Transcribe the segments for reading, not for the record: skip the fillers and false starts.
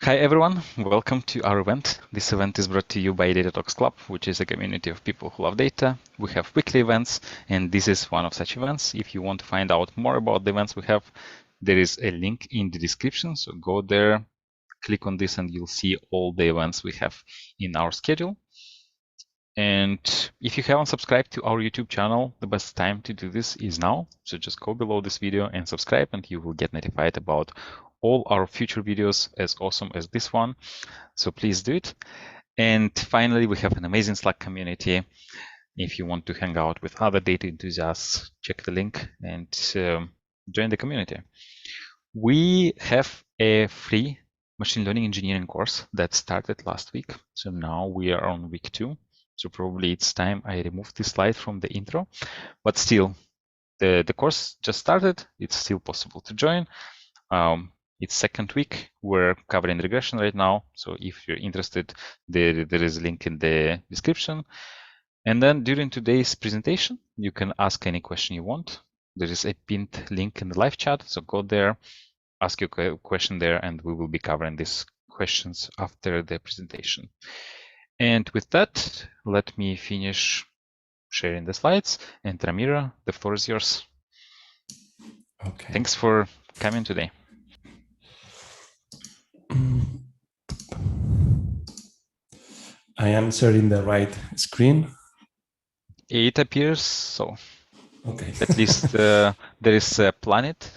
Hi everyone, welcome to our event. This event is brought to you by Data Talks Club, which is a community of people who love data. We have weekly events, and this is one of such events. If you want to find out more about the events we have, there is a link in the description. So go there, click on this, and you'll see all the events we have in our schedule. And if you haven't subscribed to our YouTube channel, the best time to do this is now. So just go below this video and subscribe, and you will get notified about all our future videos as awesome as this one. So please do it. And finally, we have an amazing Slack community. If you want to hang out with other data enthusiasts, check the link and join the community. We have a free machine learning engineering course that started last week. So now we are on week 2. So probably it's time I remove this slide from the intro, but still the course just started. It's still possible to join. It's second week. We're covering regression right now. So if you're interested, there is a link in the description. And then during today's presentation, you can ask any question you want. There is a pinned link in the live chat. So go there, ask your question there, and we will be covering these questions after the presentation. And with that, let me finish sharing the slides. And Ramiro, the floor is yours. Okay. Thanks for coming today. I am sharing the right screen. It appears so. Okay. At least there is a planet,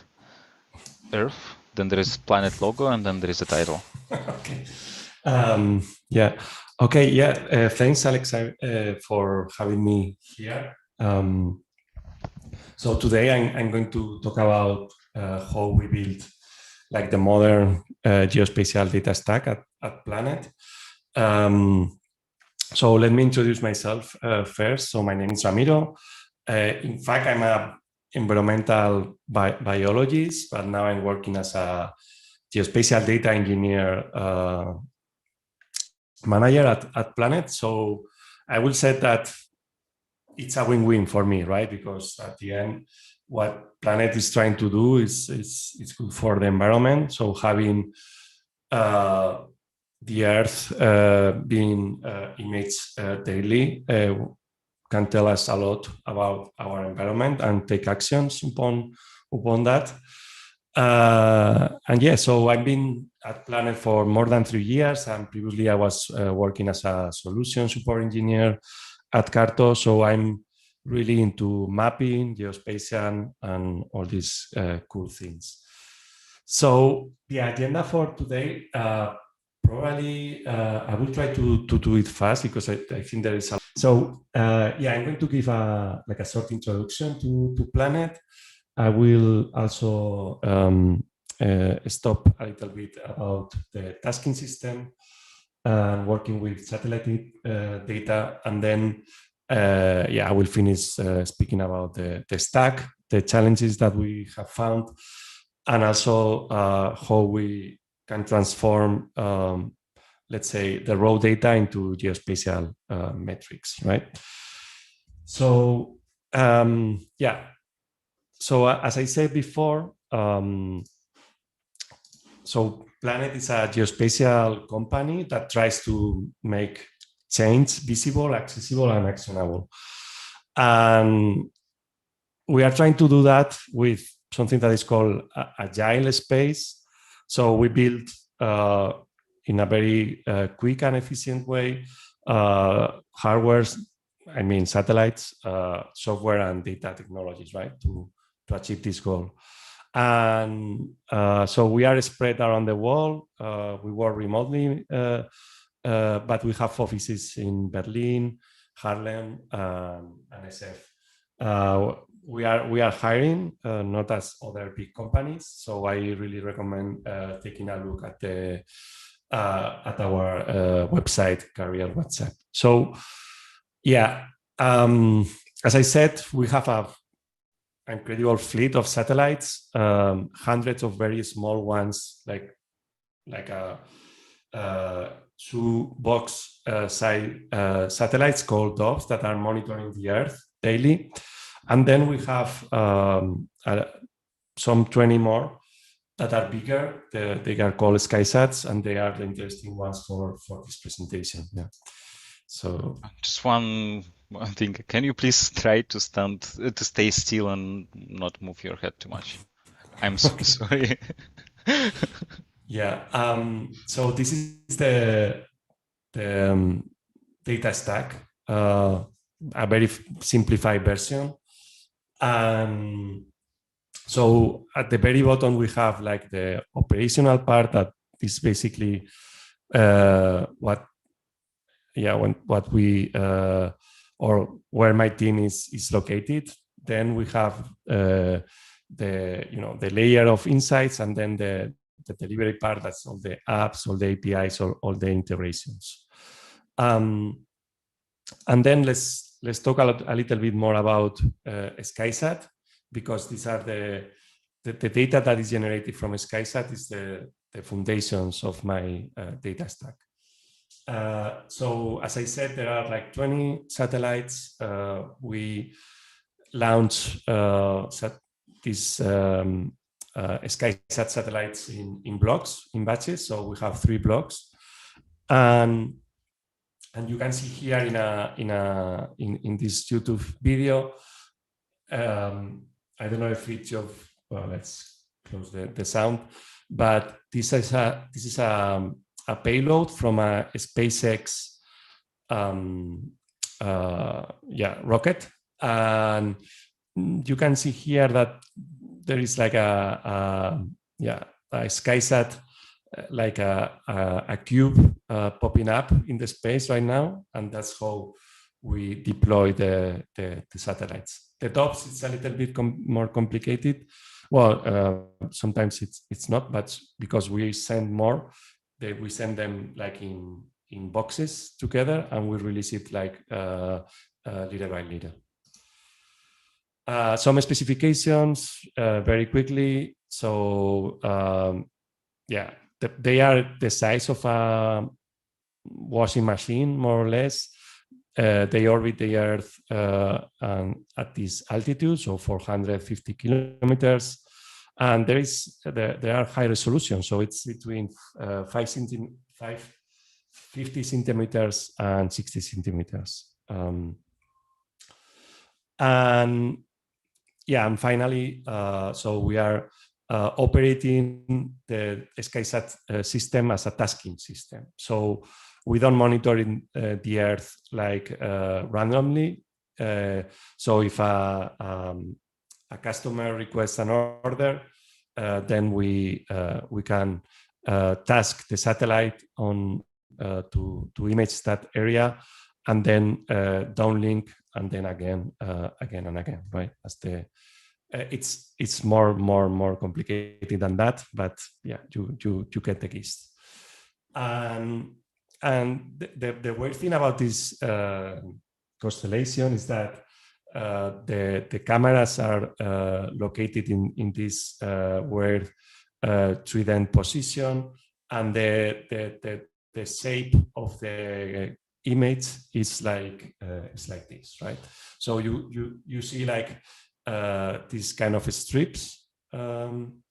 Earth, then there is planet logo, and then there is a title. Okay. Yeah. Okay. Yeah. Thanks, Alex, for having me here. So today I'm going to talk about how we build like the modern geospatial data stack at Planet. So let me introduce myself first. So my name is Ramiro. In fact, I'm a environmental biologist, but now I'm working as a geospatial data engineer manager at Planet. So I will say that it's a win-win for me, right? Because at the end, what Planet is trying to do is good for the environment. So having the Earth being imaged daily can tell us a lot about our environment and take actions upon that. And yeah, so I've been at Planet for more than 3 years, and previously I was working as a solution support engineer at Carto. So I'm really into mapping, geospatial, and all these cool things. So the agenda for today, probably I will try to do it fast because I think there is a. So yeah, I'm going to give a short introduction to Planet. I will also stop a little bit about the tasking system and working with satellite data, and then yeah, I will finish speaking about the stack, the challenges that we have found, and also how we can transform, let's say, the raw data into geospatial metrics, right? So yeah, so as I said before, so Planet is a geospatial company that tries to make change visible, accessible, and actionable. And we are trying to do that with something that is called agile space. So we build in a very quick and efficient way hardware, I mean satellites, software, and data technologies, right, to achieve this goal. And so we are spread around the world. We work remotely, but we have offices in Berlin, Harlem, and SF. We are hiring, not as other big companies. So I really recommend taking a look at our website, career website. So yeah, as I said, we have an incredible fleet of satellites, hundreds of very small ones, like a shoebox size satellites called doves that are monitoring the Earth daily. And then we have some 20 more that are bigger. They are called SkySats, and they are the interesting ones for this presentation. Yeah. So just one thing. Can you please try to stay still and not move your head too much? I'm so sorry. yeah. So this is the data stack, a very simplified version. So at the very bottom, we have like the operational part that is basically what we or where my team is located. Then we have the layer of insights, and then the delivery part, that's all the apps, all the APIs, all the integrations. And then let's talk a little bit more about SkySat, because these are the data that is generated from SkySat is the foundations of my data stack. So as I said, there are like 20 satellites. We launch these SkySat satellites in blocks, in batches. So we have 3 blocks, and you can see here in this YouTube video. I don't know if it's well, let's close the sound, but this is a payload from a SpaceX rocket, and you can see here that there is like a SkySat, like a cube popping up in the space right now, and that's how we deploy the satellites. The tops, it's a little bit more complicated. Well, sometimes it's not, but because we send more, we send them like in boxes together, and we release it like little by little. Some specifications very quickly. So they are the size of a washing machine, more or less. They orbit the Earth at this altitude, so 450 kilometers. And they are high resolution, so it's between 50 centimeters and 60 centimeters. And finally, so we are operating the SkySat system as a tasking system. So we don't monitor the Earth like randomly. So if a customer requests an order, then we can task the satellite on to image that area, and then downlink, and then again and again, right? As it's more complicated than that, but yeah, you get the gist. And the weird thing about this constellation is that the cameras are located in this weird trident position, and the shape of the image is like this, right? So you see like these kind of strips from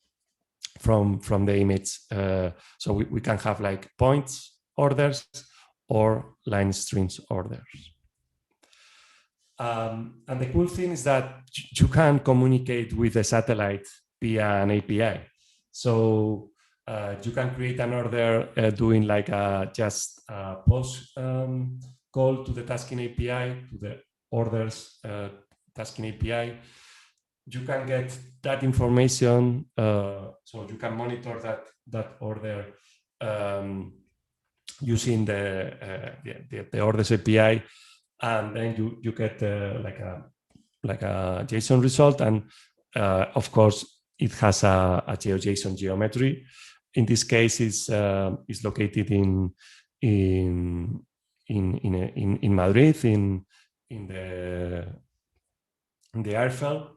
the image. So we can have like points orders or line strings orders. And the cool thing is that you can communicate with the satellite via an API. So you can create an order doing like just a post call to the tasking API, to the orders tasking API. You can get that information, so you can monitor that order using the orders API, and then you get like a JSON result, and of course it has a GeoJSON geometry. In this case, is located in Madrid, in the Eiffel,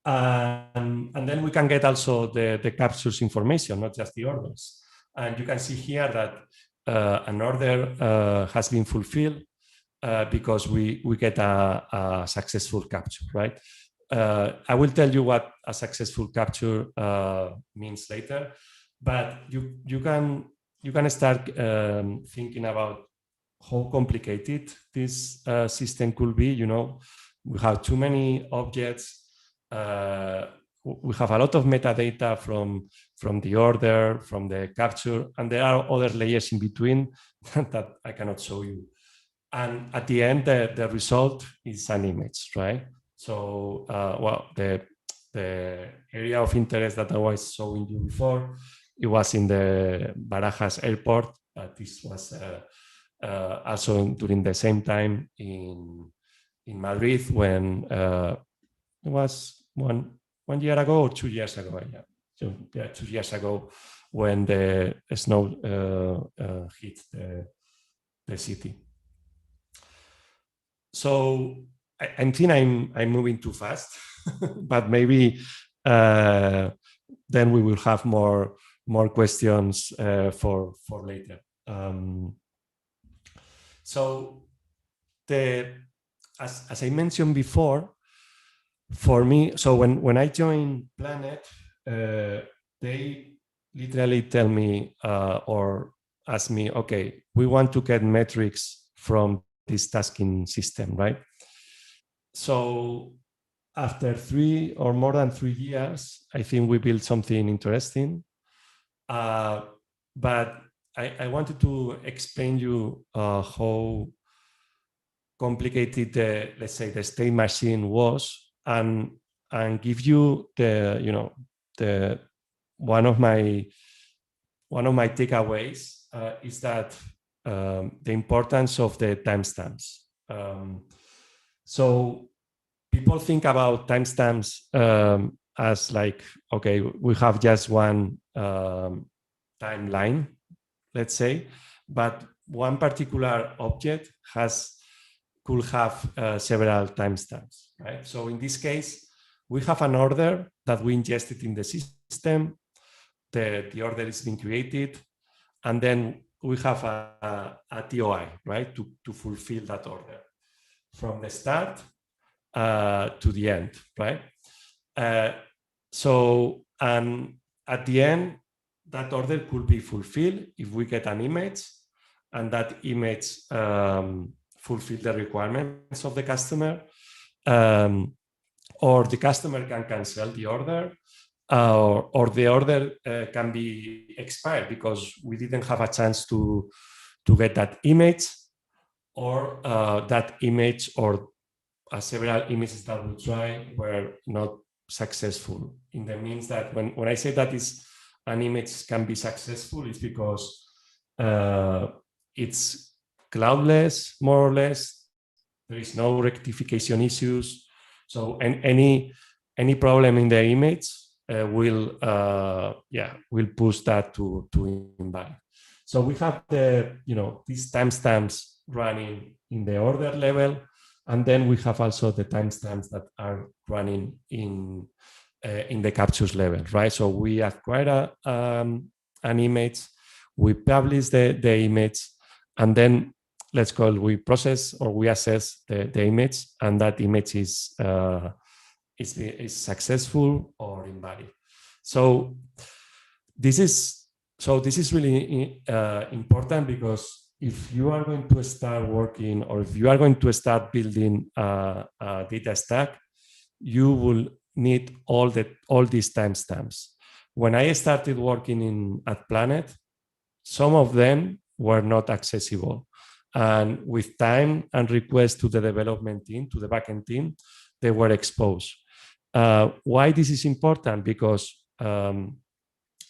and then we can get also the captures information, not just the orders. And you can see here that an order has been fulfilled because we get a successful capture, right? I will tell you what a successful capture means later, but you can start thinking about how complicated this system could be. You know, we have too many objects. We have a lot of metadata from the order, from the capture, and there are other layers in between that I cannot show you. And at the end, the result is an image, right? So, well, the area of interest that I was showing you before, it was in the Barajas airport, but this was also during the same time in Madrid when it was one year ago or 2 years ago, yeah. So, yeah, 2 years ago when the snow hit the city. So I think I'm moving too fast, but maybe then we will have more questions for later. So as I mentioned before, for me, so when I joined Planet, they literally tell me or ask me, okay, we want to get metrics from this tasking system, right? So after 3 or more than 3 years, I think we built something interesting. But I wanted to explain you how complicated let's say the state machine was, and give you the one of my takeaways is that the importance of the timestamps. So people think about timestamps as like, okay, we have just one timeline, let's say, but one particular object could have several timestamps, right? So in this case, we have an order that we ingested in the system. The order is being created, and then we have a TOI, right, to fulfill that order from the start to the end, right? So, and at the end, that order could be fulfilled if we get an image, and that image fulfill the requirements of the customer, or the customer can cancel the order, or the order can be expired because we didn't have a chance to get that image, or that image or several images that we try were not successful. In the means that when I say that is an image can be successful, it's because it's cloudless, more or less. There is no rectification issues. So any problem in the image will push that to invalid. So we have these timestamps running in the order level, and then we have also the timestamps that are running in the captures level, right? So we acquire an image, we publish the image, and then we process or we assess the image, and that image is successful or invalid. So this is really important, because if you are going to start working, or if you are going to start building a data stack, you will need all these timestamps. When I started working at Planet, some of them were not accessible. And with time and requests to the development team, to the backend team, they were exposed. Why this is important? Because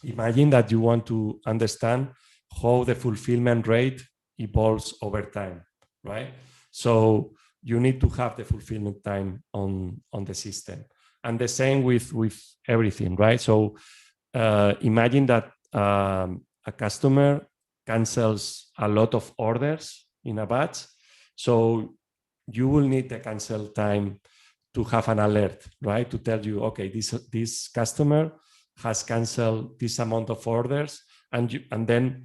imagine that you want to understand how the fulfillment rate evolves over time, right? So you need to have the fulfillment time on the system. And the same with everything, right? So imagine that a customer cancels a lot of orders in a batch. So you will need the cancel time to have an alert, right? To tell you, okay, this customer has canceled this amount of orders, and then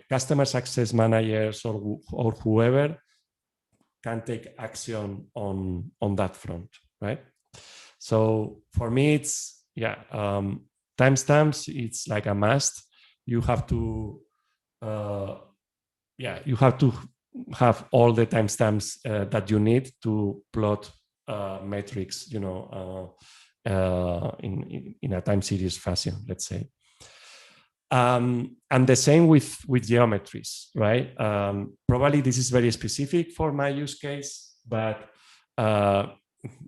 customer success managers or whoever can take action on that front, right? So for me, it's timestamps. It's like a must. You have to you have to have all the timestamps that you need to plot metrics, in a time series fashion, let's say. And the same with geometries, right? Probably this is very specific for my use case, but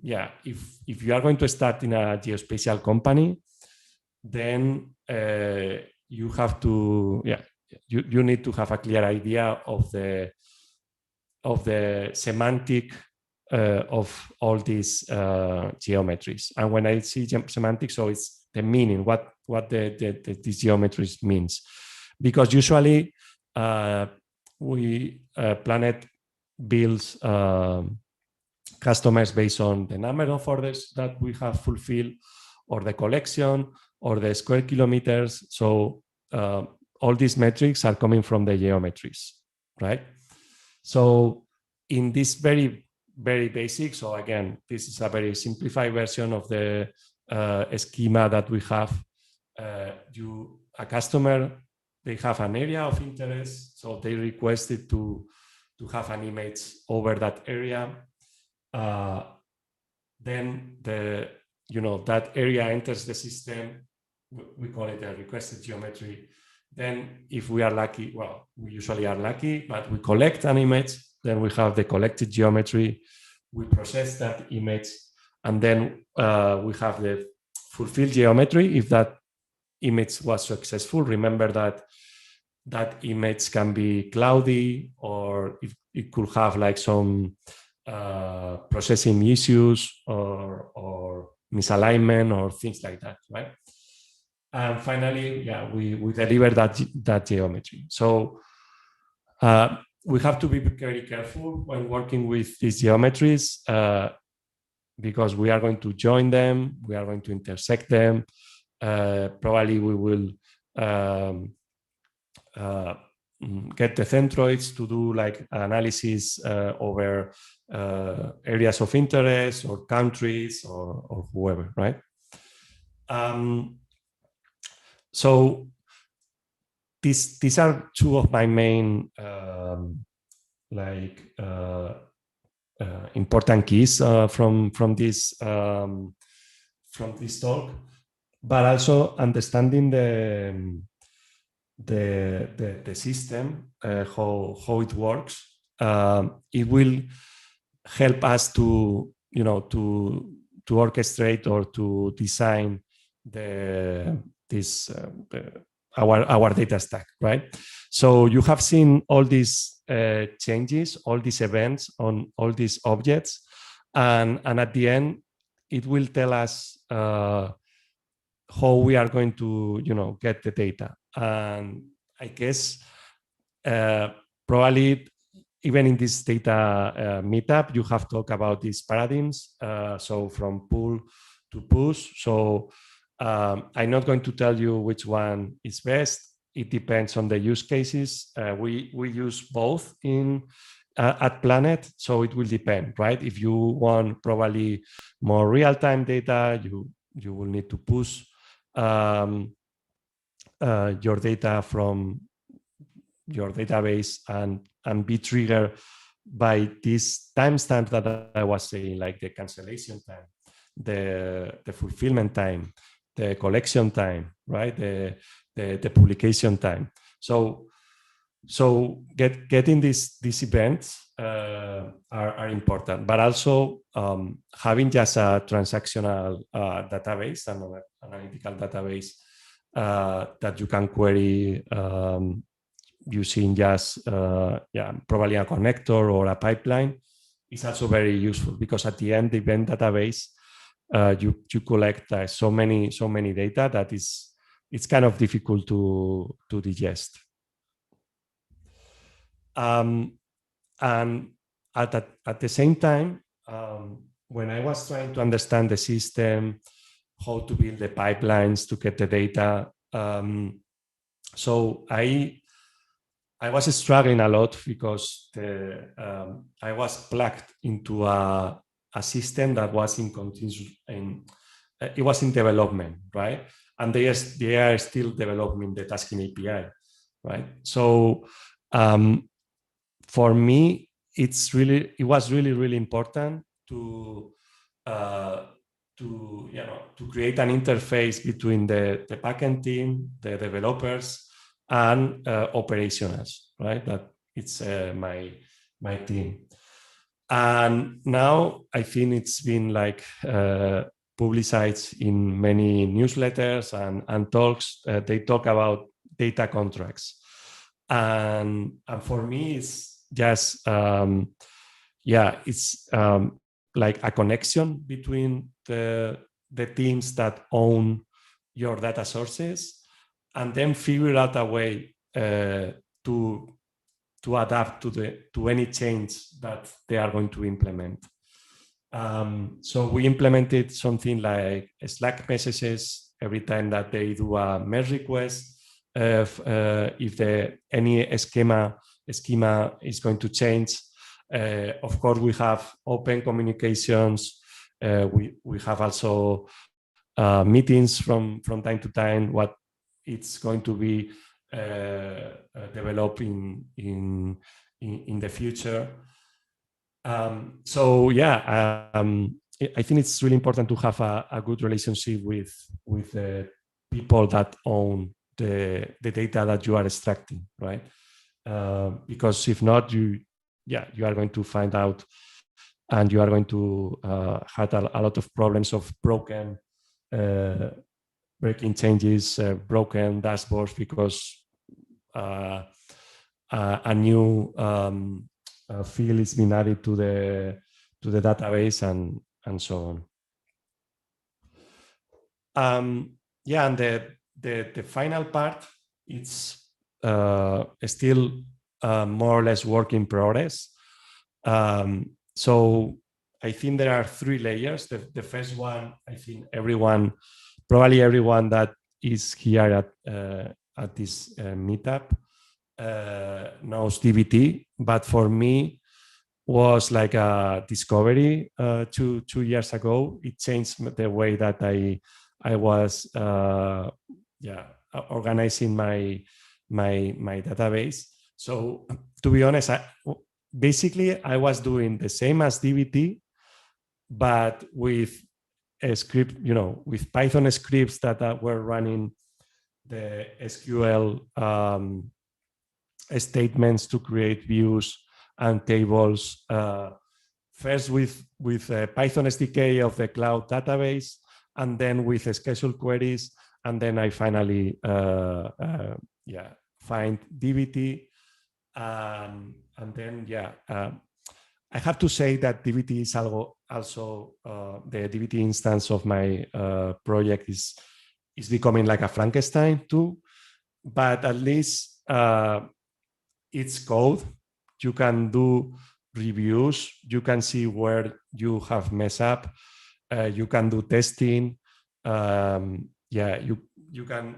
if you are going to start in a geospatial company, then you have to, you need to have a clear idea of the semantic of all these geometries. And when I see semantics, so it's the meaning, what these geometries means. Because usually Planet builds customers based on the number of orders that we have fulfilled, or the collection, or the square kilometers. So all these metrics are coming from the geometries, right? So in this very, very basic, so again, this is a very simplified version of the schema that we have. A customer, they have an area of interest, so they requested to have an image over that area. Then that area enters the system. We call it a requested geometry. Then if we are lucky, well, we usually are lucky, but we collect an image, then we have the collected geometry, we process that image, and then we have the fulfilled geometry if that image was successful. Remember that image can be cloudy, or it could have like some processing issues or misalignment or things like that, right? And finally, we deliver that geometry. So we have to be very careful when working with these geometries because we are going to join them, we are going to intersect them. Probably we will get the centroids to do like analysis over areas of interest or countries or whoever, right? So these are two of my main important keys from this talk, but also understanding the system, how it works. It will help us to orchestrate or to design our data stack, right? So you have seen all these changes, all these events on all these objects, and at the end, it will tell us how we are going to, get the data. And I guess probably even in this data meetup, you have talked about these paradigms. So from pull to push. So I'm not going to tell you which one is best. It depends on the use cases. We use both at Planet, so it will depend, right? If you want probably more real-time data, you will need to push your data from your database and be triggered by these timestamps that I was saying, like the cancellation time, the fulfillment time, the collection time, right? The publication time. So getting these events are important, but also having just a transactional database, an analytical database that you can query using just probably a connector or a pipeline is also very useful, because at the end, the event database you collect so many data that it's kind of difficult to digest. And at the same time, when I was trying to understand the system, how to build the pipelines to get the data, so I was struggling a lot because I was plugged into a a system that was in continuous, it was in development, right? And they are still developing the tasking API, right? So for me, it was really important to create an interface between the backend team, the developers, and operationals, right? That it's my team. And now I think it's been like publicized in many newsletters and talks. They talk about data contracts, and for me, it's just it's like a connection between the teams that own your data sources, and then figure out a way to adapt to any change that they are going to implement. So we implemented something like Slack messages every time that they do a merge request. If any schema is going to change, of course we have open communications. We have also meetings from time to time. What it's going to be developing in the future. So yeah, I think it's really important to have a good relationship with the people that own the data that you are extracting, right? Because if not, you are going to find out, and you are going to have a lot of problems of broken breaking changes, broken dashboards, because a new field is being added to the database, and so on. And the final part, it's still more or less work in progress. So I think there are 3 layers. The first one, I think probably everyone that is here at this meetup knows DBT, but for me was like a discovery 2 years ago. It changed the way that I was organizing my database. So to be honest, basically I was doing the same as DBT, but with a script, with Python scripts that were running the SQL statements to create views and tables. First with Python SDK of the cloud database, and then with schedule queries, and then I finally find DBT, and then I have to say that DBT is also the DBT instance of my project is becoming like a Frankenstein too, but at least it's code. You can do reviews. You can see where you have messed up. You can do testing. You can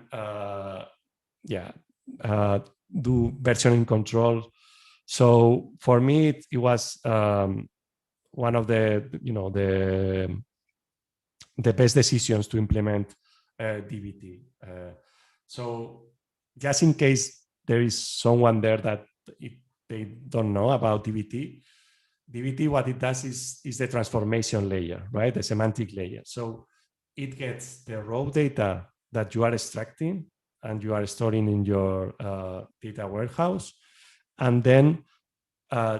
do versioning control. So for me, it was one of the best decisions to implement DBT. So just in case there is someone there that they don't know about DBT, what it does is the transformation layer, right? The semantic layer. So it gets the raw data that you are extracting and you are storing in your data warehouse, and then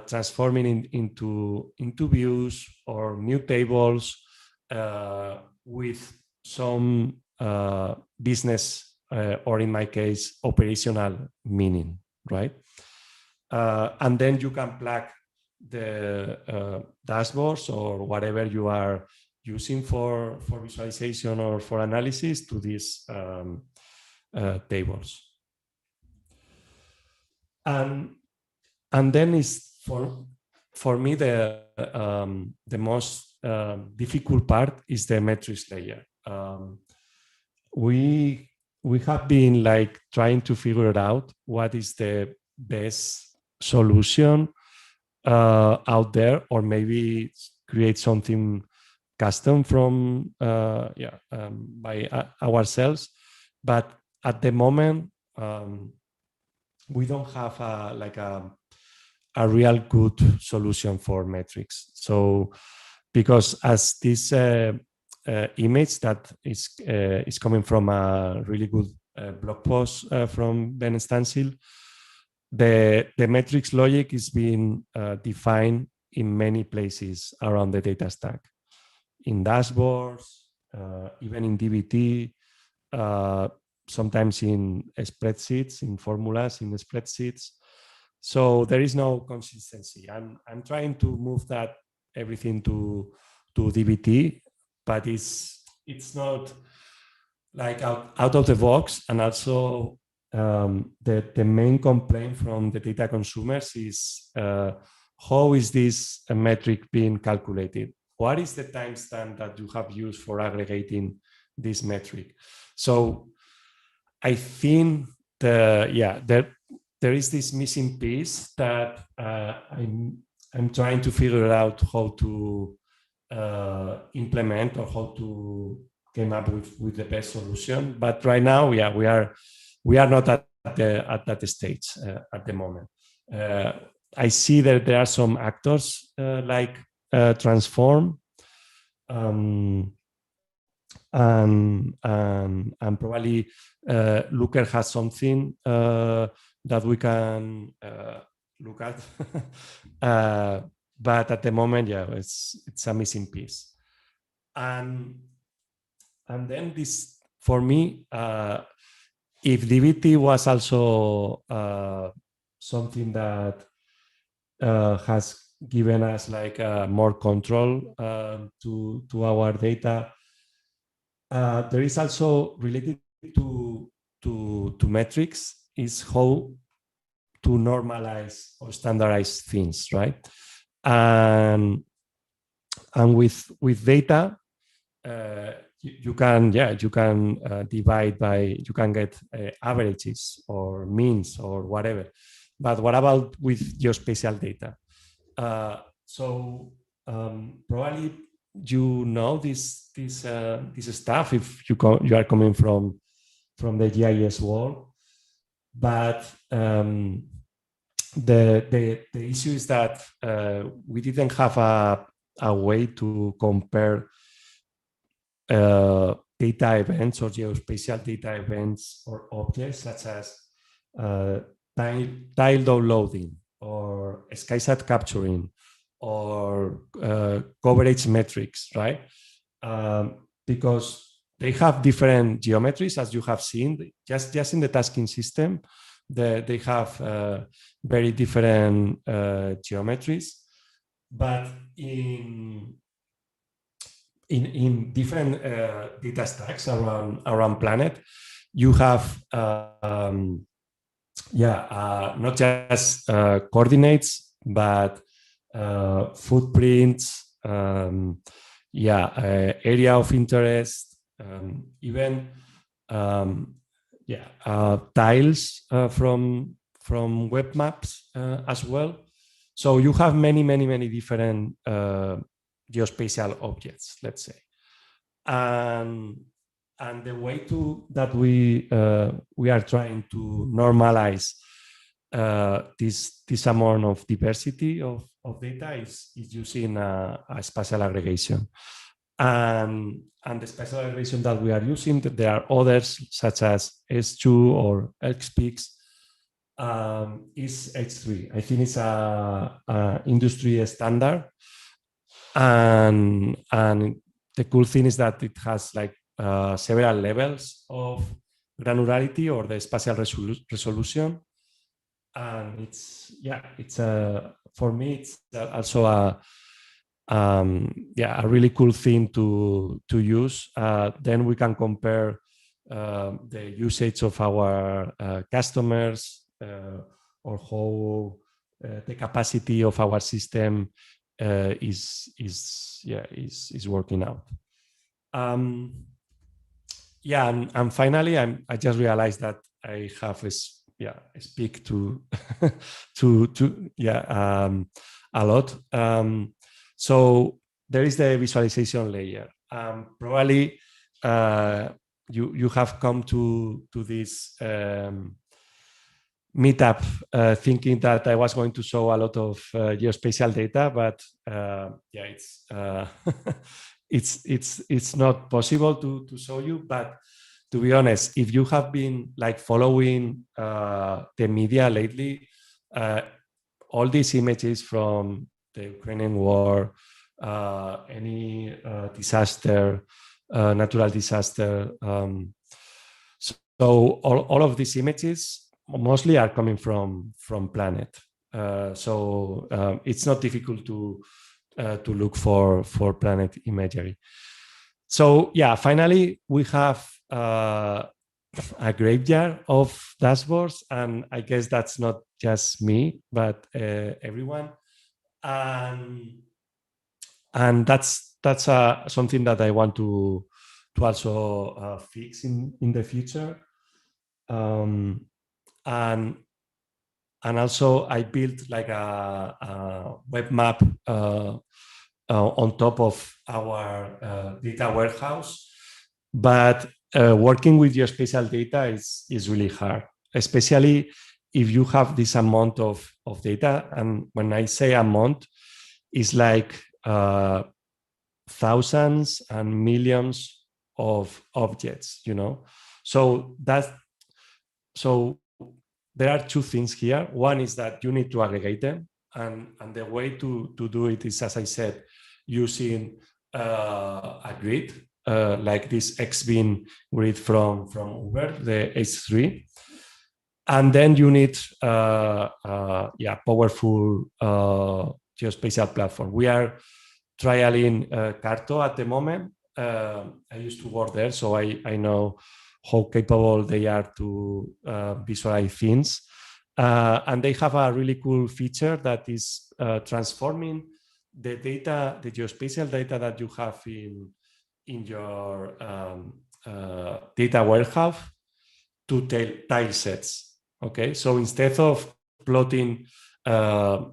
transforming into views or new tables with some business or in my case operational meaning, right? And then you can plug the dashboards or whatever you are using for visualization or for analysis to these tables. And then is for me the most difficult part is the metrics layer. We have been like trying to figure out what is the best solution out there, or maybe create something custom from by ourselves, but at the moment we don't have a real good solution for metrics. So because as this image that is coming from a really good blog post from Ben Stansil, the metrics logic is being defined in many places around the data stack, in dashboards, even in DBT, sometimes in spreadsheets, in formulas, in the spreadsheets. So there is no consistency. I'm trying to move that everything to DBT, but it's not like out of the box. And also the main complaint from the data consumers is how is this metric being calculated? What is the timestamp that you have used for aggregating this metric? So I think there is this missing piece that I'm trying to figure out how to implement or how to come up with the best solution. But right now, we are not at that stage at the moment. I see that there are some actors like Transform and probably Looker has something that we can look at. But at the moment, it's a missing piece. And then this, for me, if DBT was also something that has given us like more control to our data, there is also related to metrics is how to normalize or standardize things, right? And with data, you can divide by, you can get averages or means or whatever. But what about with geospatial data? So probably you know this stuff if you are coming from the GIS world, but the issue is that we didn't have a way to compare data events or geospatial data events or objects such as tile downloading or SkySat capturing or coverage metrics, right? Because they have different geometries, as you have seen. Just in the tasking system, they have very different geometries, but in different data stacks around planet, you have not just coordinates, but footprints, area of interest, even tiles from web maps as well. So you have many different geospatial objects, let's say, and the way that we are trying to normalize this amount of diversity of data is using a spatial aggregation. And the spatial aggregation that we are using, there are others such as S2 or XPix, is H3. I think it's a industry standard. And the cool thing is that it has like several levels of granularity or the spatial resolution. And it's for me, it's also a really cool thing to use. Then we can compare the usage of our customers or how the capacity of our system is working out. And finally, I just realized that I have speak to a lot. So there is the visualization layer. Probably you have come to this meetup thinking that I was going to show a lot of geospatial data, but yeah, it's not possible to show you. But to be honest, if you have been like following the media lately, all these images from the Ukrainian war, any disaster, natural disaster. So all of these images mostly are coming from planet. So it's not difficult to look for planet imagery. So yeah, finally we have a graveyard of dashboards, and I guess that's not just me, but everyone. And that's something that I want to also fix in the future. And also I built like a web map on top of our data warehouse, but working with your spatial data is really hard, especially if you have this amount of data. And when I say amount, it's like thousands and millions of objects, you know. So there are two things here. One is that you need to aggregate them, and the way to do it is, as I said, using a grid like this X-bin grid from Uber, the H3. And then you need powerful geospatial platform. We are trialing Carto at the moment. I used to work there, so I know how capable they are to visualize things. And they have a really cool feature that is transforming the data, the geospatial data that you have in your data warehouse to tilesets. Okay, so instead of plotting a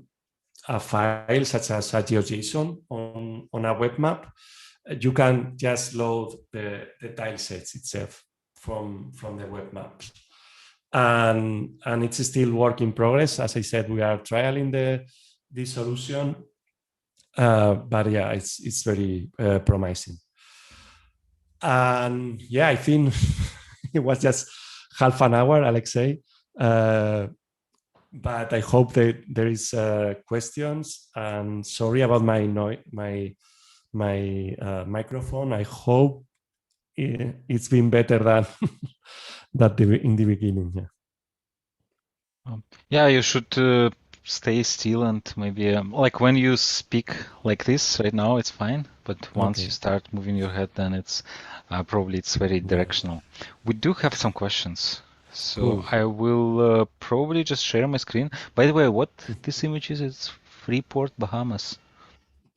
file such as a GeoJSON on a web map, you can just load the tilesets itself from the web maps. And it's still work in progress. As I said, we are trialing this solution, but yeah, it's very promising. And yeah, I think it was just half an hour, Alexei. But I hope that there is questions. And sorry about my microphone. I hope it's been better than in the beginning. Yeah. Yeah, you should stay still, and maybe like when you speak like this right now, it's fine. But once you start moving your head, then it's probably it's very directional. We do have some questions. So cool. I will probably just share my screen. By the way, what this image is, it's Freeport, Bahamas.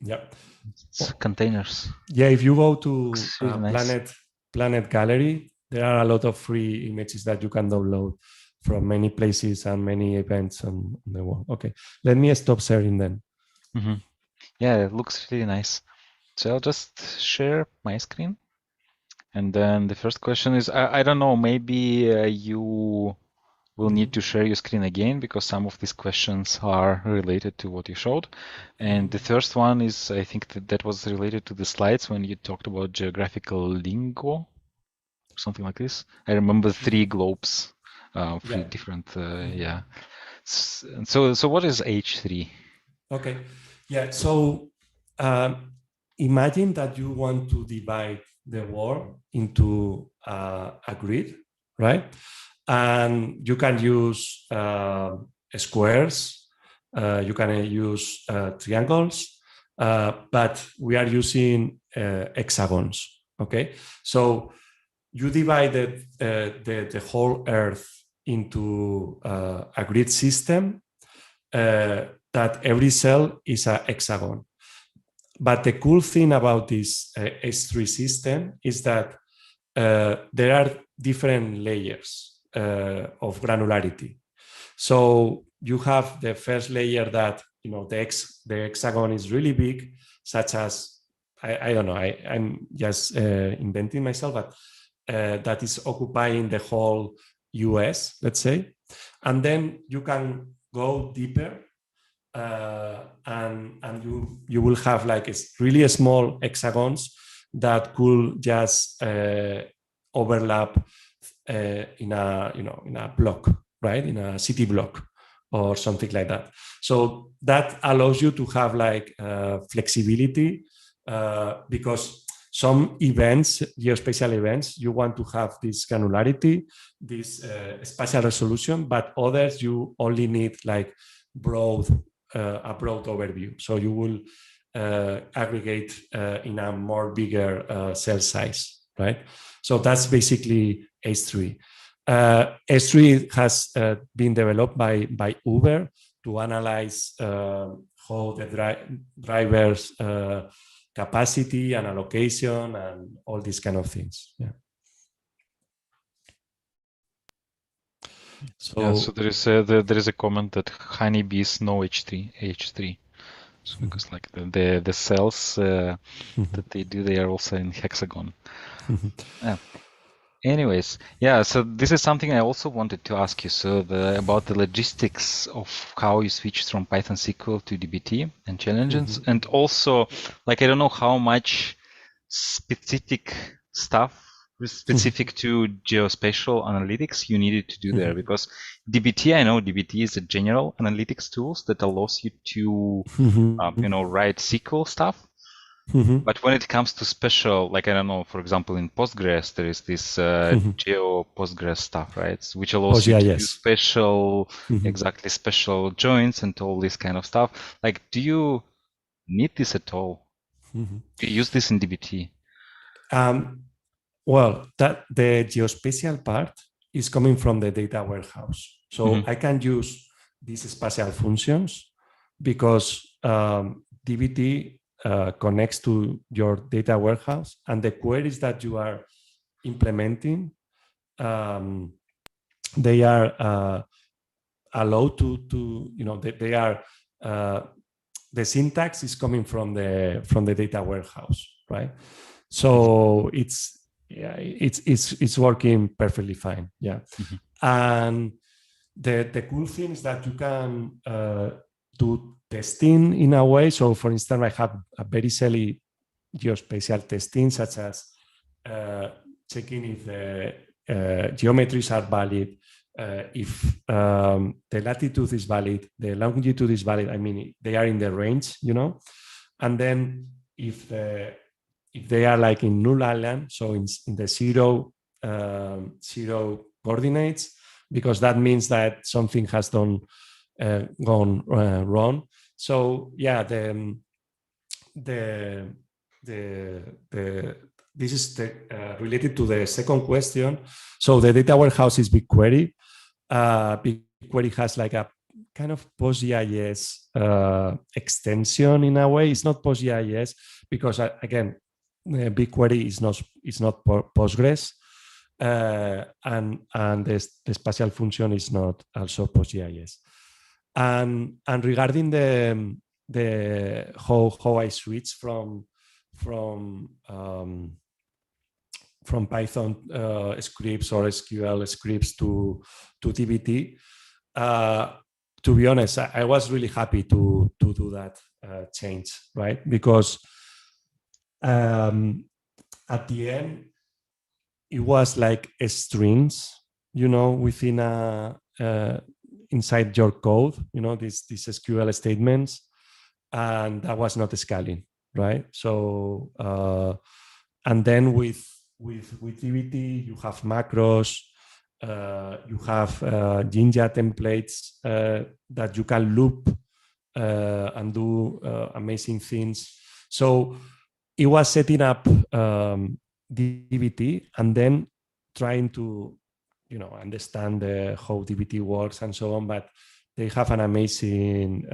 Yeah. It's containers. Yeah, if you go to really nice. Planet Gallery, there are a lot of free images that you can download from many places and many events on the world. Okay, let me stop sharing then. Mm-hmm. Yeah, it looks really nice. So I'll just share my screen. And then the first question is, I don't know, maybe you will need to share your screen again because some of these questions are related to what you showed. And the first one is, I think that was related to the slides when you talked about geographical lingo or something like this. I remember 3 globes, 3 different, yeah. So what is H3? Okay, yeah, so imagine that you want to divide the world into a grid, right? And you can use squares, you can use triangles, but we are using hexagons, okay? So you divided the whole Earth into a grid system that every cell is a hexagon. But the cool thing about this H3 system is that there are different layers of granularity. So you have the first layer that, you know, the hexagon is really big, such as I don't know, I'm just inventing myself, but that is occupying the whole US, let's say. And then you can go deeper and you will have like really small hexagons that could just overlap in a block, right? In a city block or something like that. So that allows you to have like flexibility because some events, geospatial events, you want to have this granularity, this spatial resolution, but others you only need like a broad overview. So you will aggregate in a more bigger cell size, right? So that's basically H3. H3 has been developed by Uber to analyze how the drivers capacity and allocation and all these kind of things. Yeah. So there is a comment that honeybees know H3. So because like the cells that they do, they are also in hexagon. Yeah. Anyways, yeah, so this is something I also wanted to ask you. So about the logistics of how you switched from Python SQL to DBT and challenges. And also, like, I don't know how much specific stuff specific to geospatial analytics you needed to do there, because DBT, I know DBT is a general analytics tools that allows you to, write SQL stuff. But when it comes to special, like, I don't know, for example, in Postgres, there is this Geo Postgres stuff, right? Which allows you to do special, exactly special joins and all this kind of stuff. Like, do you need this at all? Do you use this in DBT? Well, the geospatial part is coming from the data warehouse. So I can use these spatial functions because DBT connects to your data warehouse, and the queries that you are implementing, they are allowed to they are the syntax is coming from the data warehouse, right? So it's working perfectly fine. Yeah. And the cool thing is that you can do testing in a way. So for instance, I have a very silly geospatial testing, such as checking if the geometries are valid, if the latitude is valid, the longitude is valid. I mean, they are in the range, and then if they are like in null island, so in the zero coordinates, because that means that something has gone wrong. So yeah, this is related to the second question. So the data warehouse is BigQuery. BigQuery has like a kind of PostGIS extension in a way. It's not PostGIS because again, BigQuery is not Postgres, and the spatial function is not also PostGIS. And regarding the how I switch from Python scripts or SQL scripts to DBT, to be honest, I was really happy to do that change, right? Because at the end, it was like strings, within inside your code, these SQL statements, and that was not scaling, right? So, and then with DBT, you have macros, you have Jinja templates that you can loop and do amazing things. So it was setting up DBT and then trying to understand how DBT works and so on. But they have an amazing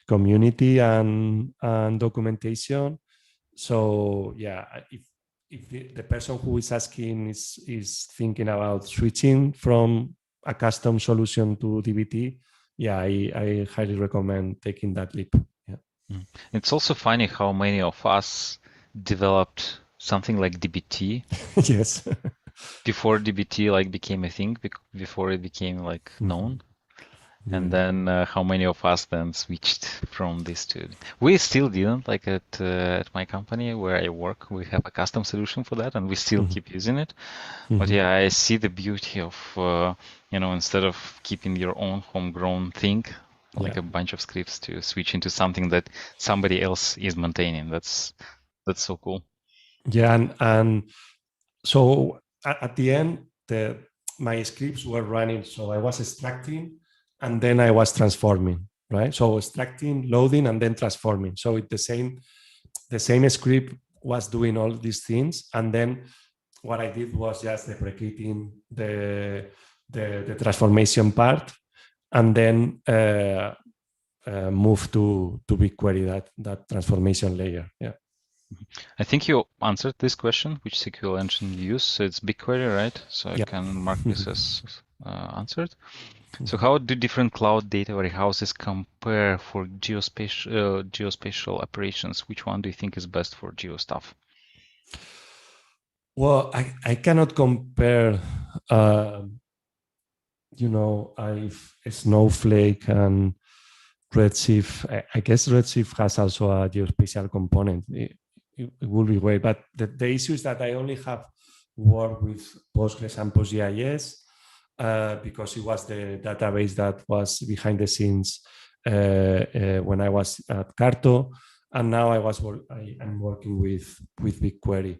community and documentation. So yeah, if the person who is asking is thinking about switching from a custom solution to DBT, yeah, I highly recommend taking that leap. Yeah. It's also funny how many of us developed something like DBT Yes. before DBT like became a thing, before it became like known. And Yeah. then how many of us then switched from this to? We still didn't like at my company where I work. We have a custom solution for that, and we still keep using it. But yeah, I see the beauty of instead of keeping your own homegrown thing, like a bunch of scripts, to switch into something that somebody else is maintaining. That's so cool. Yeah, and so at the end, my scripts were running. So I was extracting, and then I was transforming, right? So extracting, loading, and then transforming. So the same script was doing all these things, and then what I did was just deprecating the transformation part, and then move to BigQuery, that transformation layer. Yeah. I think you answered this question, which SQL engine you use. So it's BigQuery, right? So I can mark this as answered. So how do different cloud data warehouses compare for geospatial operations? Which one do you think is best for geo stuff? Well, I cannot compare, I've Snowflake and Redshift. I guess Redshift has also a geospatial component. It will be great, but the issue is that I only have worked with Postgres and PostGIS because it was the database that was behind the scenes when I was at Carto, and now I'm working with BigQuery.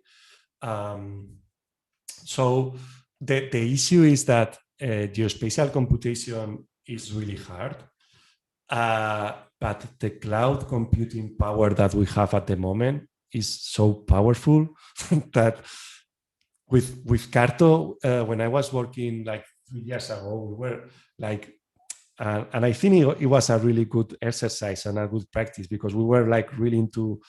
So the issue is that geospatial computation is really hard, but the cloud computing power that we have at the moment is so powerful that with Carto, when I was working like 3 years ago, we were like, and I think it was a really good exercise and a good practice because we were like really into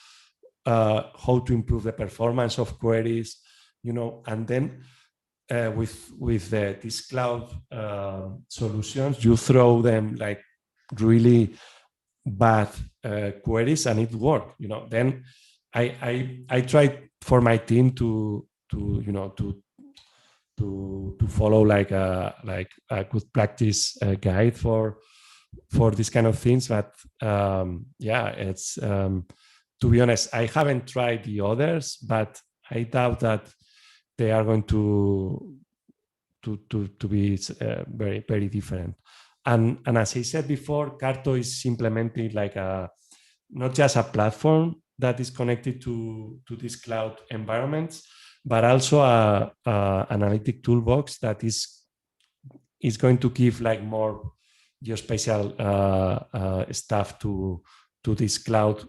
how to improve the performance of queries, and then with these cloud solutions, you throw them like really bad queries and it worked. Then I tried for my team to follow like a good practice guide for these kind of things. But it's to be honest, I haven't tried the others, but I doubt that they are going to be very, very different. And as I said before, Carto is implementing like not just a platform that is connected to these cloud environments, but also a analytic toolbox that is going to give like more geospatial stuff to this cloud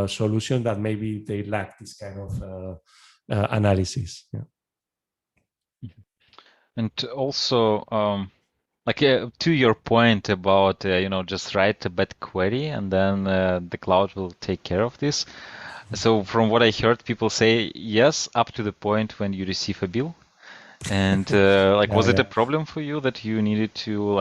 solution that maybe they lack this kind of analysis. Yeah. And also, to your point about just write a bad query and then the cloud will take care of this. So from what I heard, people say yes, up to the point when you receive a bill. And was it a problem for you that you needed to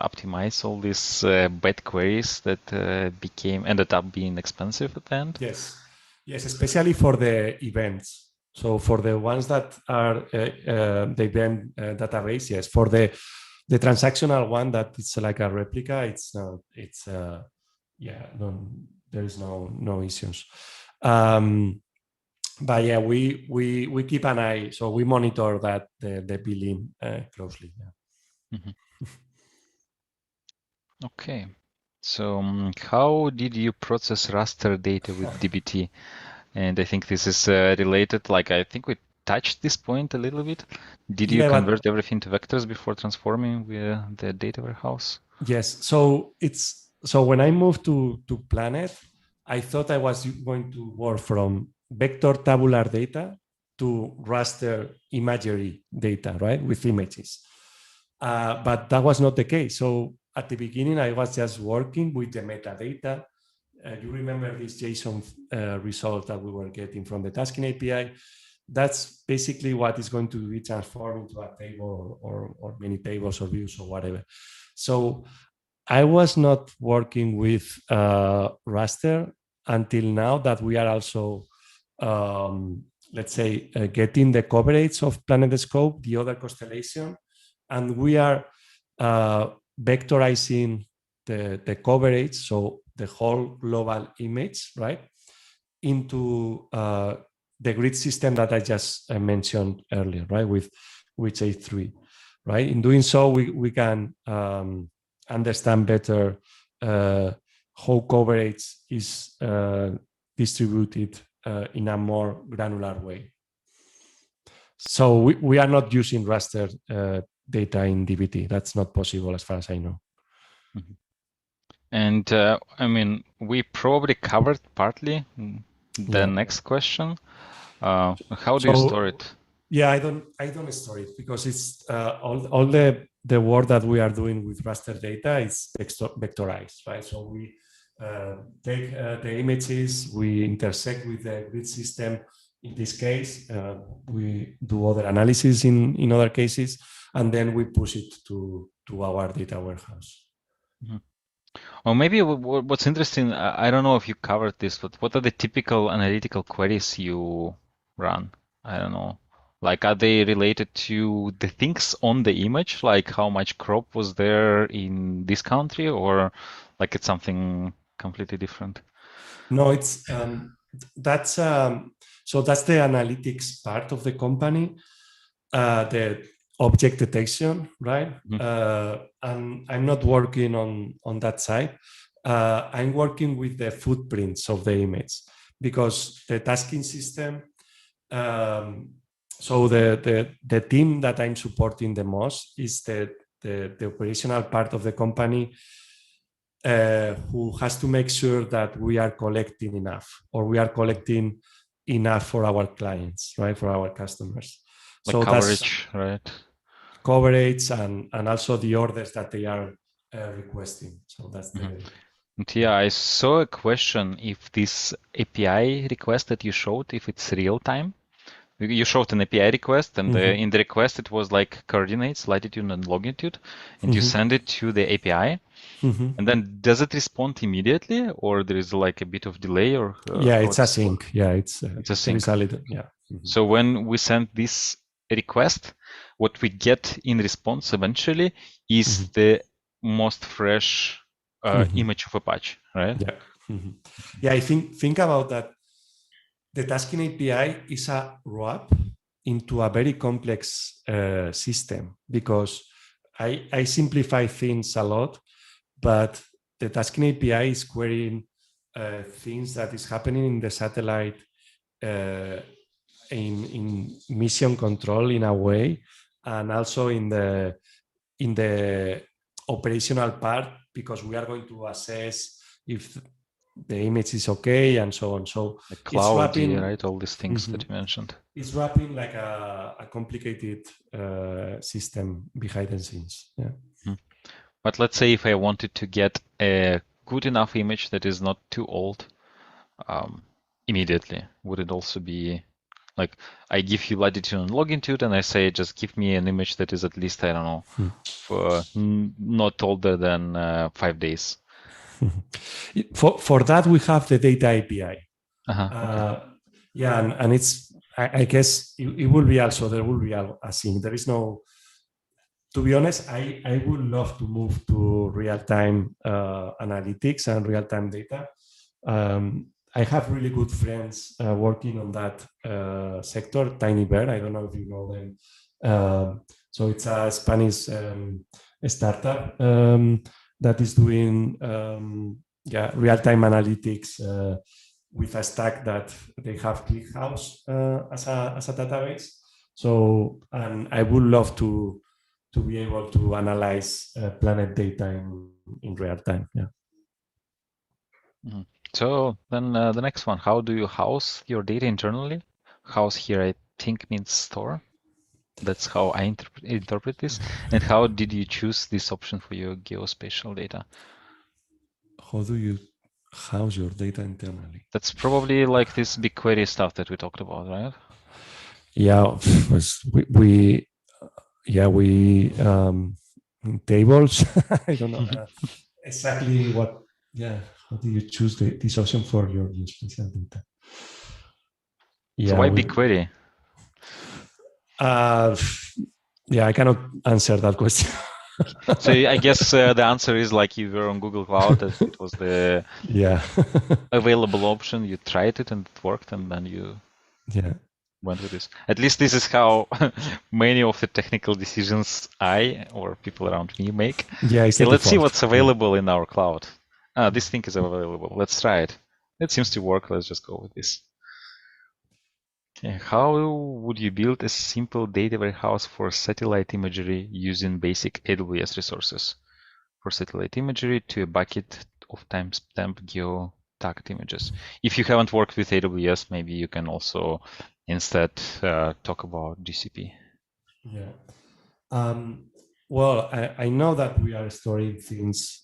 optimize all these bad queries that ended up being expensive at the end? Yes, especially for the events. So for the ones that are the event database, yes. For the transactional one that it's like a replica, there is no issues. But yeah, we keep an eye, so we monitor that the billing closely. Yeah. Okay, so how did you process raster data with DBT? And I think this is related. I think we touched this point a little bit. Did you convert everything to vectors before transforming the data warehouse? Yes. So when I moved to Planet, I thought I was going to work from vector tabular data to raster imagery data, right, with images. But that was not the case. So at the beginning, I was just working with the metadata. You remember this JSON result that we were getting from the tasking API? That's basically what is going to be transformed into a table or many tables or views or whatever. So I was not working with raster. until now that we are also, let's say, getting the coverage of PlanetScope, the other constellation, and we are vectorizing the coverage, so the whole global image, right, into the grid system that I just mentioned earlier, right, with A3, right? In doing so, we can understand better how coverage is distributed in a more granular way. So we are not using raster data in DBT. That's not possible as far as I know. Mm-hmm. And I mean, we probably covered partly the next question. How do you store it? Yeah, I don't store it because it's all the work that we are doing with raster data is vectorized, right? So we take the images, we intersect with the grid system. In this case, we do other analysis in other cases, and then we push it to our data warehouse. Mm-hmm. Or maybe what's interesting, I don't know if you covered this, but what are the typical analytical queries you run? I don't know. Like, are they related to the things on the image, like how much crop was there in this country, or like it's something completely different? No, it's that's so that's the analytics part of the company, the object detection, right? Mm-hmm. And I'm not working on that side. I'm working with the footprints of the image because the tasking system. So the team that I'm supporting the most is the operational part of the company. Who has to make sure that we are collecting enough, or we are collecting enough for our clients, right, for our customers. Like so coverage, right? Coverage and also the orders that they are requesting. So that's the. And yeah, I saw a question if this API request that you showed, if it's real time. You showed an API request, and in the request it was like coordinates, latitude and longitude, and you send it to the API. And then does it respond immediately, or there is like a bit of delay, or yeah, it's async. Yeah, it's async. Yeah. So when we send this request, what we get in response eventually is the most fresh image of a patch, right? Yeah. Yeah, I think about that. The tasking API is a wrap into a very complex system because I simplify things a lot, but the tasking API is querying things that is happening in the satellite in mission control in a way, and also in the operational part, because we are going to assess if the image is okay and so on. So like cloudy, right? All these things that you mentioned. It's wrapping like a complicated system behind the scenes. Yeah. But let's say if I wanted to get a good enough image that is not too old immediately, would it also be like I give you latitude and longitude and I say just give me an image that is at least, I don't know, for not older than 5 days? For that, we have the data API. Okay. Yeah, and it's, I guess it will be also, there will be a sync. There is no, to be honest, I would love to move to real-time analytics and real-time data. I have really good friends working on that sector, Tiny Bear, I don't know if you know them. So it's a Spanish startup that is doing real-time analytics with a stack that they have ClickHouse as a database. So, and I would love to be able to analyze planet data in real time. Yeah. So then the next one, how do you house your data internally? House here, I think, means store. That's how I interpret this. And how did you choose this option for your geospatial data? How do you house your data internally? That's probably like this BigQuery stuff that we talked about, right? Yeah, we tables. I don't know exactly what. Yeah, How do you choose this option for your spatial data? Yeah, so why BigQuery? Yeah, I cannot answer that question. So I guess the answer is like you were on Google Cloud, as it was the available option. You tried it and it worked, and then you went with this. At least this is how many of the technical decisions I or people around me make. Yeah, okay, let's see what's available in our cloud. This thing is available. Let's try it. It seems to work. Let's just go with this. Okay, how would you build a simple data warehouse for satellite imagery using basic AWS resources? For satellite imagery to a bucket of timestamp geo-tagged images. If you haven't worked with AWS, maybe you can also instead talk about GCP. Yeah. Well, I know that we are storing things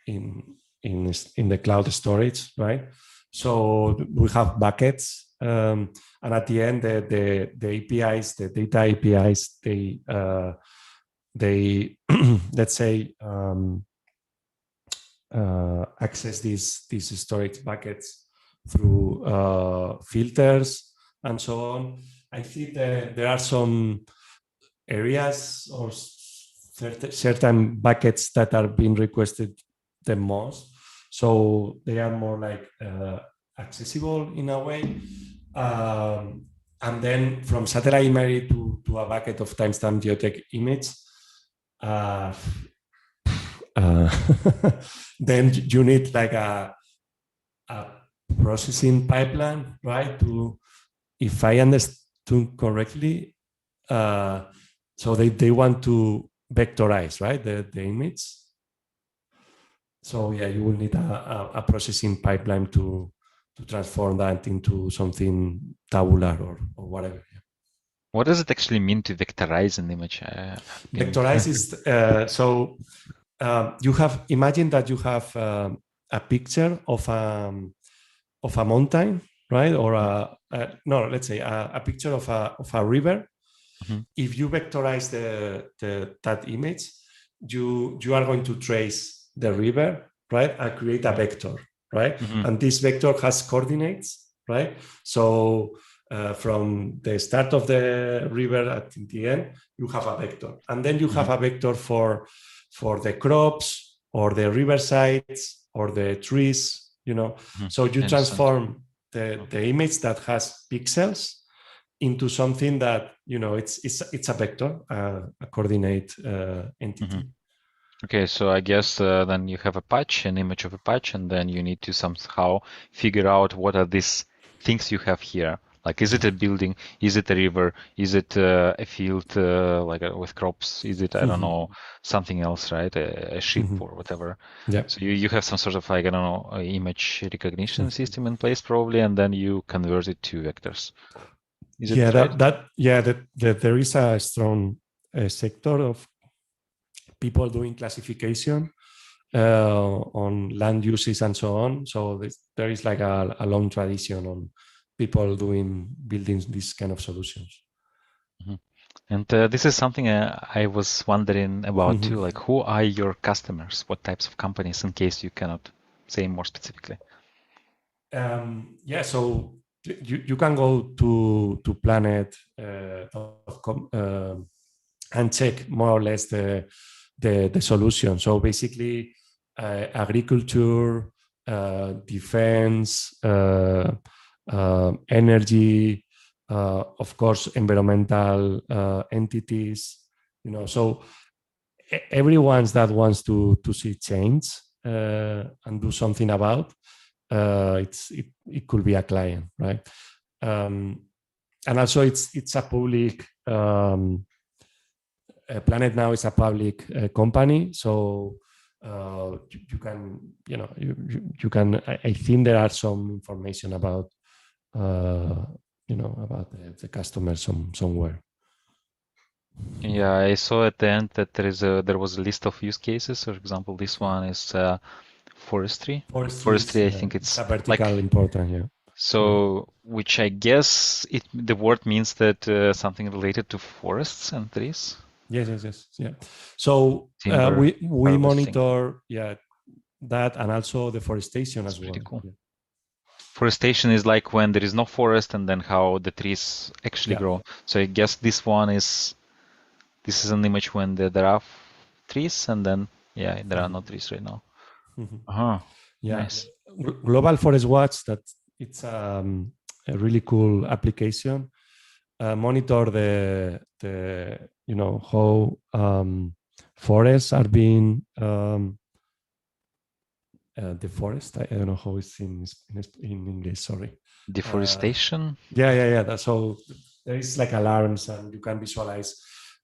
in the cloud storage, right? So we have buckets, and at the end, the APIs, the data APIs, they let's say access these storage buckets through filters and so on. I think that there are some areas or certain buckets that are being requested the most. So they are more like accessible in a way. And then from satellite imagery to a bucket of timestamp geotech image, then you need like a processing pipeline, right? If I understood correctly, so they want to vectorize, right, the image. So yeah, you will need a processing pipeline to transform that into something tabular or whatever. What does it actually mean to vectorize an image? Vectorize is you have, imagine that you have a picture of a mountain, right? Or let's say a picture of a river. Mm-hmm. If you vectorize that image, you are going to trace the river, right? And create a vector, right? Mm-hmm. And this vector has coordinates, right? So from the start of the river at the end, you have a vector. And then you have a vector for the crops or the riversides or the trees, So you transform the image that has pixels into something that, it's a vector, a coordinate entity. Okay, so I guess then you have a patch, an image of a patch, and then you need to somehow figure out what are these things you have here. Like, is it a building? Is it a river? Is it a field with crops? Is it, I don't know, something else, right? A ship or whatever. Yeah. So you have some sort of image recognition system in place probably, and then you convert it to vectors. Is it right? There is a strong sector of people doing classification on land uses and so on. So there is like a long tradition on people building these kind of solutions. Mm-hmm. And this is something I was wondering about too. Like, who are your customers? What types of companies, in case you cannot say more specifically? So you can go to planet.com and check more or less the solution. So basically, agriculture, defense, energy, of course, environmental entities. So everyone that wants to see change and do something about it could be a client, right? And also, it's a public. Planet now is a public company, so you can, you can. I think there are some information about, about the customer somewhere. Yeah, I saw at the end that there was a list of use cases. For example, this one is forestry. Forestry, I think it's a vertical important, yeah. So, which I guess the word means that something related to forests and trees. Yes. Yeah. So we monitor, that and also deforestation as well. Pretty cool. Yeah. Forestation is like when there is no forest and then how the trees actually grow. So I guess this is an image when there are trees and then there are no trees right now. Nice. Global Forest Watch, that it's a really cool application. Monitor the how forests are being deforested. I don't know how it's in English. Sorry. Deforestation. So there is like alarms, and you can visualize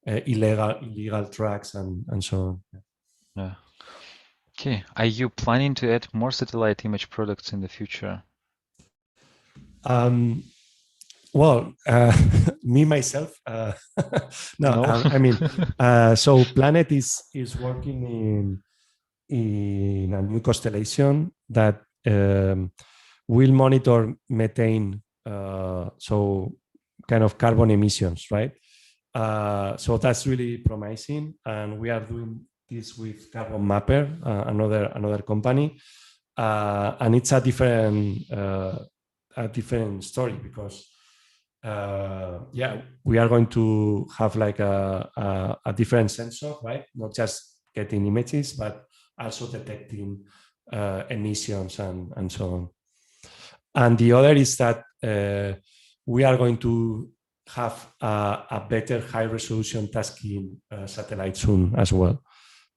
illegal tracks and so on. Yeah. Okay. Are you planning to add more satellite image products in the future? Well, me myself, no. I mean, so Planet is working in a new constellation that will monitor methane, so kind of carbon emissions, right? So that's really promising, and we are doing this with CarbonMapper, another company, and it's a different story because we are going to have like a different sensor, right? Not just getting images, but also detecting emissions and so on. And the other is that we are going to have a better high-resolution tasking satellite soon as well.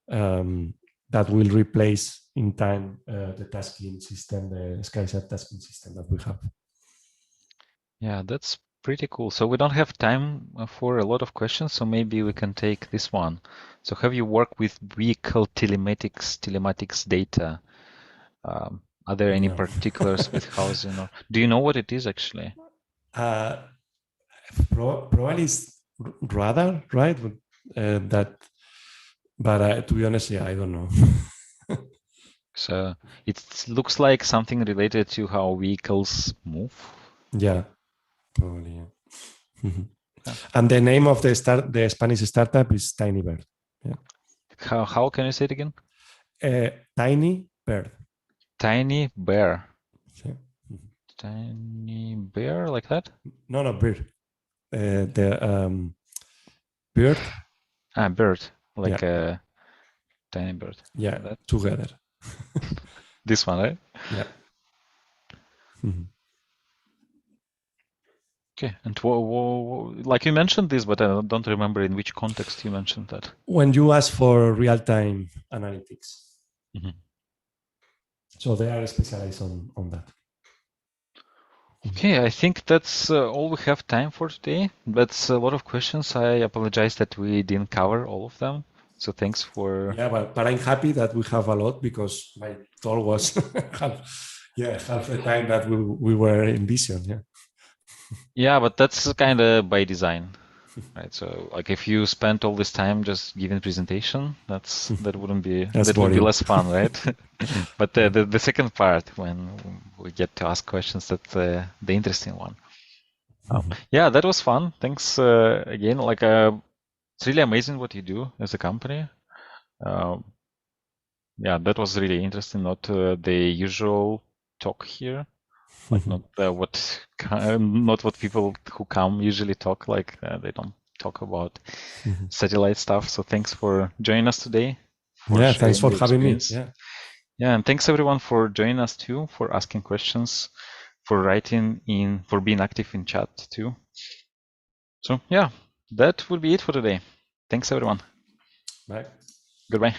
That will replace in time the tasking system, the SkySat tasking system that we have. Yeah, that's pretty cool. So we don't have time for a lot of questions, so maybe we can take this one. So have you worked with vehicle telematics data? Are there any particulars with housing, or do you know what it is actually? Probably it's radar, right? But to be honest, I don't know. So it looks like something related to how vehicles move. Yeah, probably. Yeah. And the name of the Spanish startup is Tiny Bird. Yeah. How can you say it again? Tiny Bird. Tiny Bear. Yeah. Tiny Bear, like that? No, bird. The bird. Bird, like a tiny bird. Yeah, like together. This one, right? Yeah. Okay, and like you mentioned this, but I don't remember in which context you mentioned that. When you ask for real-time analytics. So they are specialized on that. Okay, I think that's all we have time for today. That's a lot of questions. I apologize that we didn't cover all of them. So thanks for... Yeah, but I'm happy that we have a lot because my talk was half the time that we were envisioned. Yeah. Yeah, but that's kind of by design, right? So like if you spent all this time just giving presentation, that wouldn't be would be less fun, right? But the second part when we get to ask questions, that's the interesting one. Yeah, that was fun. Thanks again. Like it's really amazing what you do as a company. Yeah, that was really interesting. Not the usual talk here. Like not what people who come usually talk, like they don't talk about satellite stuff. So thanks for joining us today. Yeah, thanks for having me. Yeah, and thanks everyone for joining us too, for asking questions, for writing in, for being active in chat too. So yeah, that would be it for today. Thanks everyone. Bye. Goodbye.